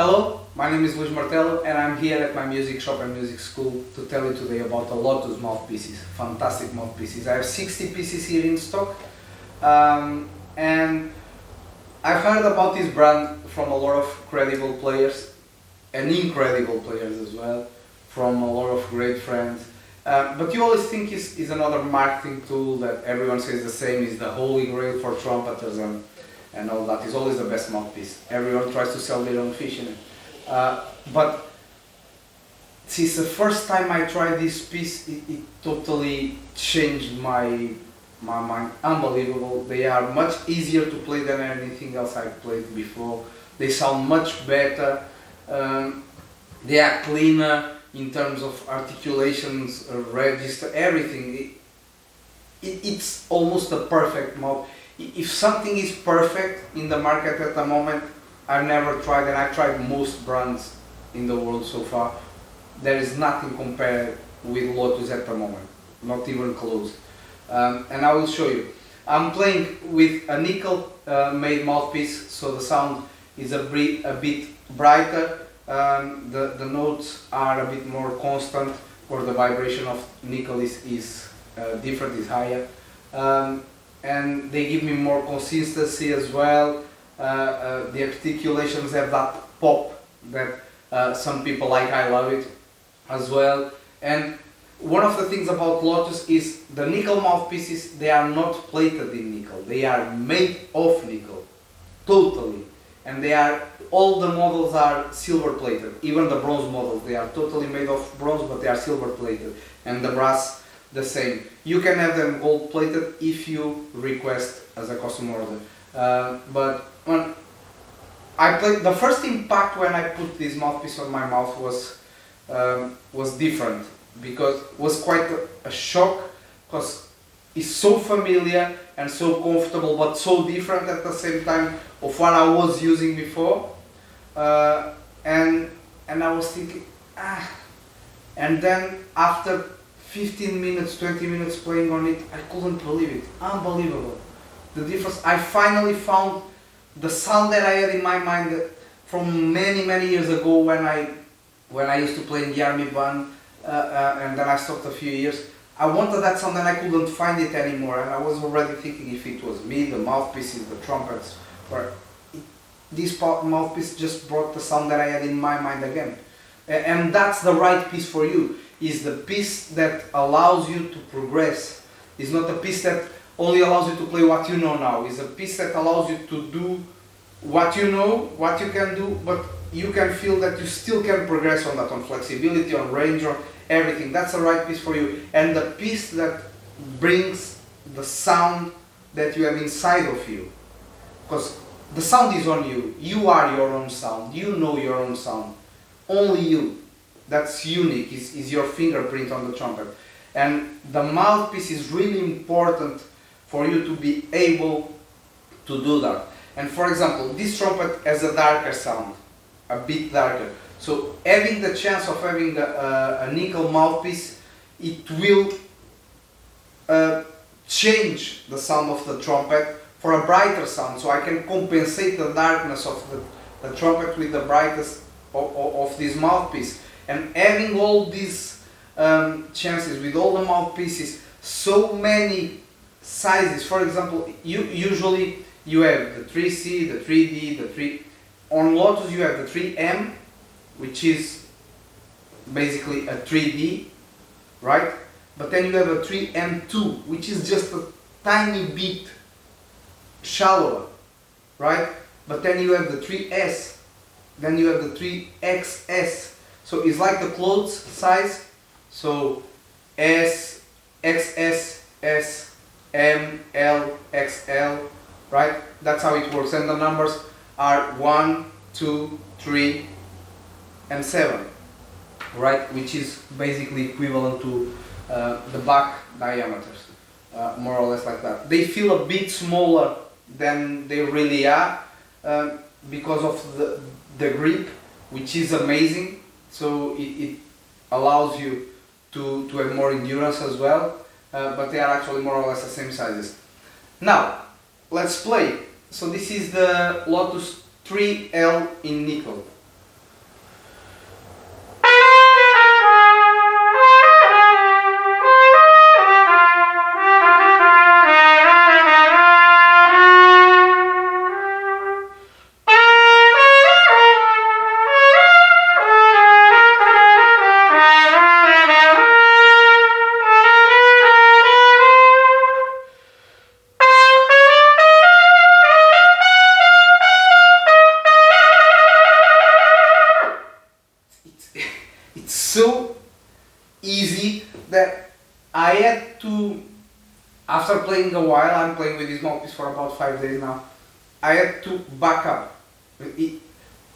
Hello, my name is Martelo and I'm here at my music shop and music school to tell you today about the Lotus mouthpieces, fantastic mouthpieces. I have 60 pieces here in stock and I've heard about this brand from a lot of credible players and incredible players as well, from a lot of great friends. But you always think is another marketing tool that everyone says the same, is the holy grail for trumpeters and all that. Is always the best mouthpiece. Everyone tries to sell their own fish in it. But since the first time I tried this piece, it totally changed my mind. Unbelievable. They are much easier to play than anything else I've played before. They sound much better. They are cleaner in terms of articulations, register, everything. It's almost a perfect mouth. If something is perfect in the market at the moment, I've never tried, and I've tried most brands in the world so far. There is nothing compared with Lotus at the moment, not even close. And I will show you. I'm playing with a nickel made mouthpiece, so the sound is a bit brighter. The notes are a bit more constant, or the vibration of nickel is different, is higher. And they give me more consistency as well. The articulations have that pop that some people like. I love it as well. And one of the things about Lotus is the nickel mouthpieces, they are not plated in nickel, they are made of nickel, totally. And all the models are silver plated, even the bronze models, they are totally made of bronze, but they are silver plated. And the brass, the same. You can have them gold plated if you request as a custom order. But when I played, the first impact when I put this mouthpiece on my mouth was different, because it was quite a shock, because it's so familiar and so comfortable, but so different at the same time of what I was using before. And I was thinking, and then after 15 minutes, 20 minutes playing on it, I couldn't believe it. Unbelievable. The difference. I finally found the sound that I had in my mind from many years ago when I used to play in the army band, and then I stopped a few years. I wanted that sound and I couldn't find it anymore, and I was already thinking if it was me, the mouthpieces, the trumpets, or this mouthpiece just brought the sound that I had in my mind again. And that's the right piece for you. Is the piece that allows you to progress. It's not a piece that only allows you to play what you know now. It's a piece that allows you to do what you know, what you can do, but you can feel that you still can progress on that, on flexibility, on range, on everything. That's the right piece for you. And the piece that brings the sound that you have inside of you. Because the sound is on you. You are your own sound. You know your own sound. Only you. That's unique, is your fingerprint on the trumpet. And the mouthpiece is really important for you to be able to do that. And for example, this trumpet has a darker sound, a bit darker. So having the chance of having a nickel mouthpiece, it will change the sound of the trumpet for a brighter sound. So I can compensate the darkness of the trumpet with the brightness of this mouthpiece. And having all these chances with all the mouthpieces, so many sizes. For example, usually you have the 3C, the 3D, the 3. On Lotus you have the 3M, which is basically a 3D, right? But then you have a 3M2, which is just a tiny bit shallower, right? But then you have the 3S, then you have the 3XS. So it's like the clothes size, so S, XS, S, M, L, XL, right? That's how it works. And the numbers are 1, 2, 3, and 7, right? Which is basically equivalent to the back diameters, more or less like that. They feel a bit smaller than they really are because of the grip, which is amazing. So it allows you to have more endurance as well, but they are actually more or less the same sizes. Now, let's play. So this is the Lotus 3L in nickel. I had to, after playing a while, I'm playing with this mouthpiece for about 5 days now, I had to back up.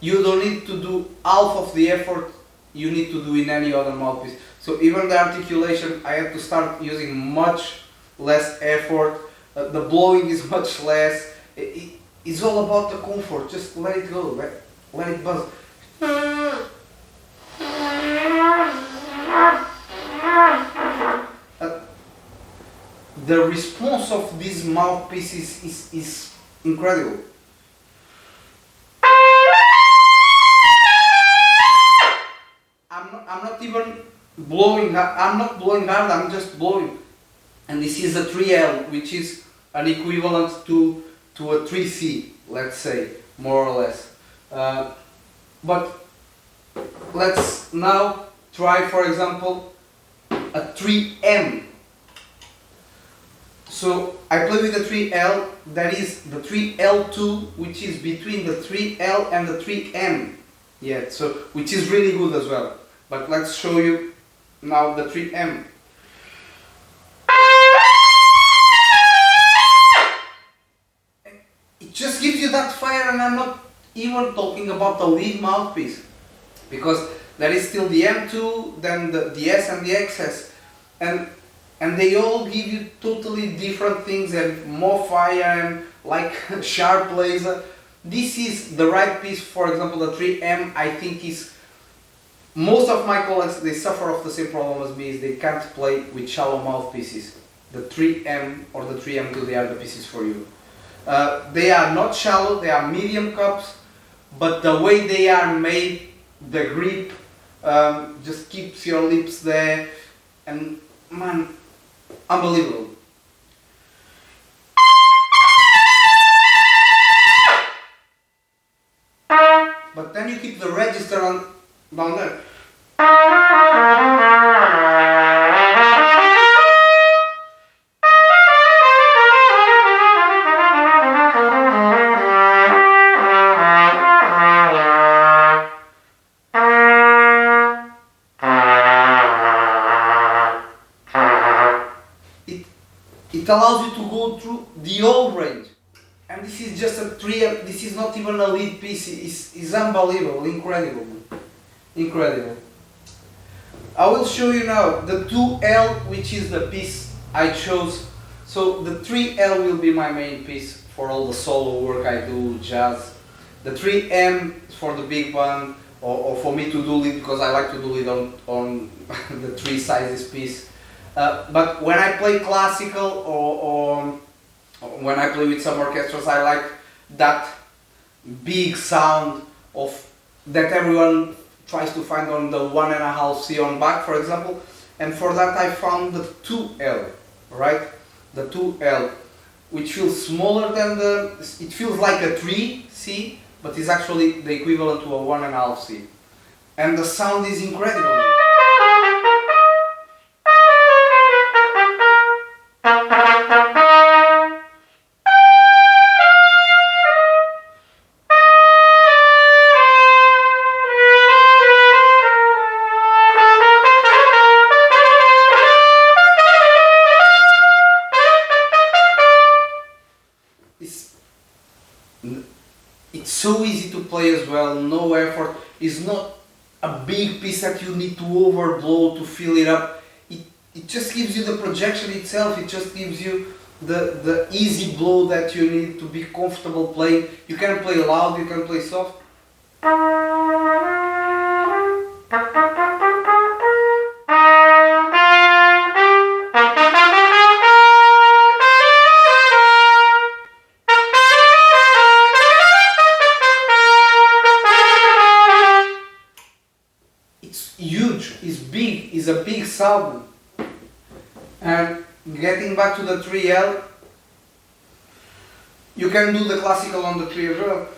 You don't need to do half of the effort you need to do in any other mouthpiece. So even the articulation, I had to start using much less effort. The blowing is much less. It's all about the comfort. Just let it go. Let it buzz. The response of these mouthpieces is incredible. I'm not even blowing. I'm not blowing hard. I'm just blowing. And this is a 3L, which is an equivalent to a 3C, let's say, more or less. But let's now try, for example, a 3M. So I play with the 3L, that is the 3L2, which is between the 3L and the 3M. Yeah, so which is really good as well. But let's show you now the 3M. It just gives you that fire, and I'm not even talking about the lead mouthpiece, because there is still the M2, then the S and the XS, and they all give you totally different things and more fire and like sharp laser. This is the right piece. For example, the 3M, I think is, most of my colleagues, they suffer of the same problem as me, is they can't play with shallow mouthpieces. The 3M or the 3M2, they are the pieces for you. They are not shallow, they are medium cups, but the way they are made, the grip just keeps your lips there, and man, unbelievable. But then you keep the register on down there. It allows you to go through the whole range. And this is just a 3M, this is not even a lead piece, it's unbelievable, incredible. Incredible. I will show you now the 2L, which is the piece I chose. So the 3L will be my main piece for all the solo work I do, jazz. The 3M is for the big band, or for me to do lead, because I like to do lead on the 3 sizes piece. But when I play classical or when I play with some orchestras, I like that big sound of that everyone tries to find on the 1.5C on Bach, for example. And for that I found the 2L, right? The 2L, which feels smaller than it feels like a 3C, but is actually the equivalent to a 1.5C. And the sound is incredible. It's so easy to play as well, no effort. It's not a big piece that you need to overblow to fill it up. It just gives you the projection itself, it just gives you the easy blow that you need to be comfortable playing. You can play loud, you can play soft. Huge, is big, is a big sound. And getting back to the 3L, you can do the classical on the 3 as well.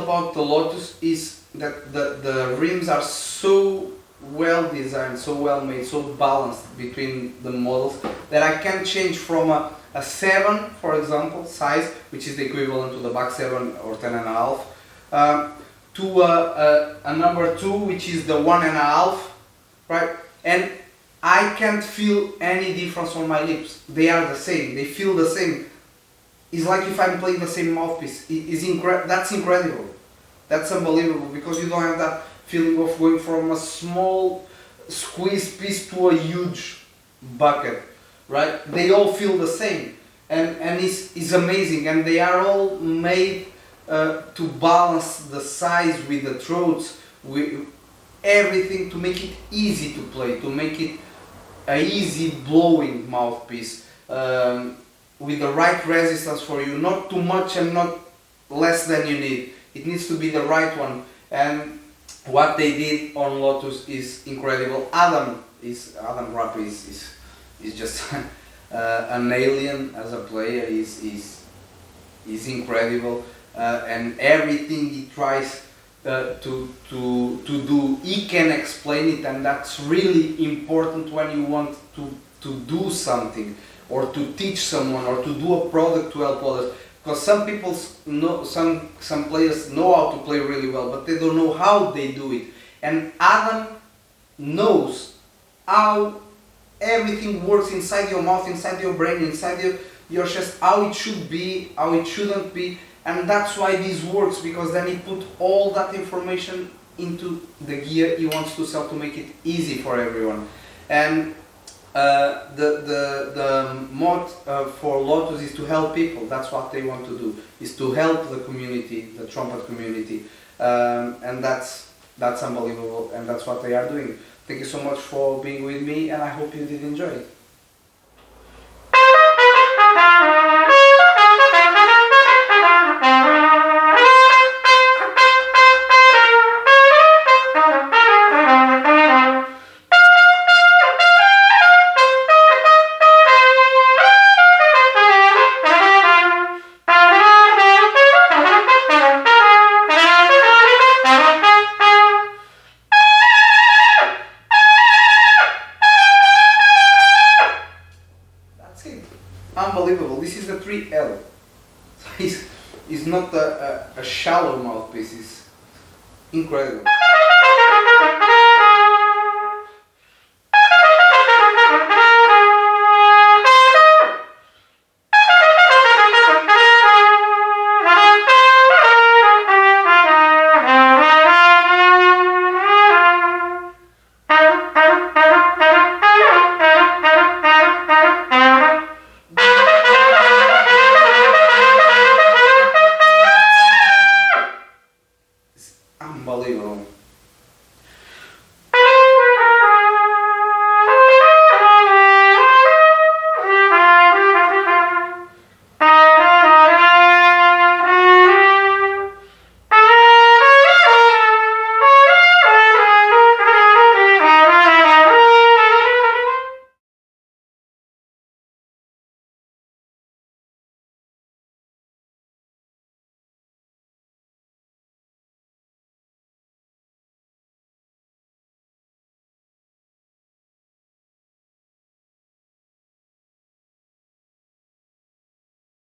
about the Lotus is that the rims are so well designed, so well made, so balanced between the models that I can change from a 7, for example, size, which is the equivalent to the back 7 or 10.5, to a number 2, which is the 1.5, right? And I can't feel any difference on my lips. They are the same. They feel the same. It's like if I'm playing the same mouthpiece. That's incredible. That's unbelievable, because you don't have that feeling of going from a small squeeze piece to a huge bucket, right? They all feel the same, and it's amazing, and they are all made to balance the size with the throats, with everything, to make it easy to play, to make it a easy blowing mouthpiece, with the right resistance for you, not too much and not less than you need. It needs to be the right one, and what they did on Lotus is incredible. Adam Rapp is just an alien as a player. He's incredible, and everything he tries to do, he can explain it, and that's really important when you want to do something, or to teach someone, or to do a product to help others. Because some people know, some players know how to play really well, but they don't know how they do it. And Adam knows how everything works inside your mouth, inside your brain, inside your chest, how it should be, how it shouldn't be. And that's why this works, because then he put all that information into the gear he wants to sell, to make it easy for everyone. And the mod for Lotus is to help people. That's what they want to do, is to help the community, the trumpet community, and that's unbelievable, and that's what they are doing. Thank you so much for being with me, and I hope you did enjoy it. Unbelievable. This is a 3L. It's not a shallow mouthpiece. It's incredible.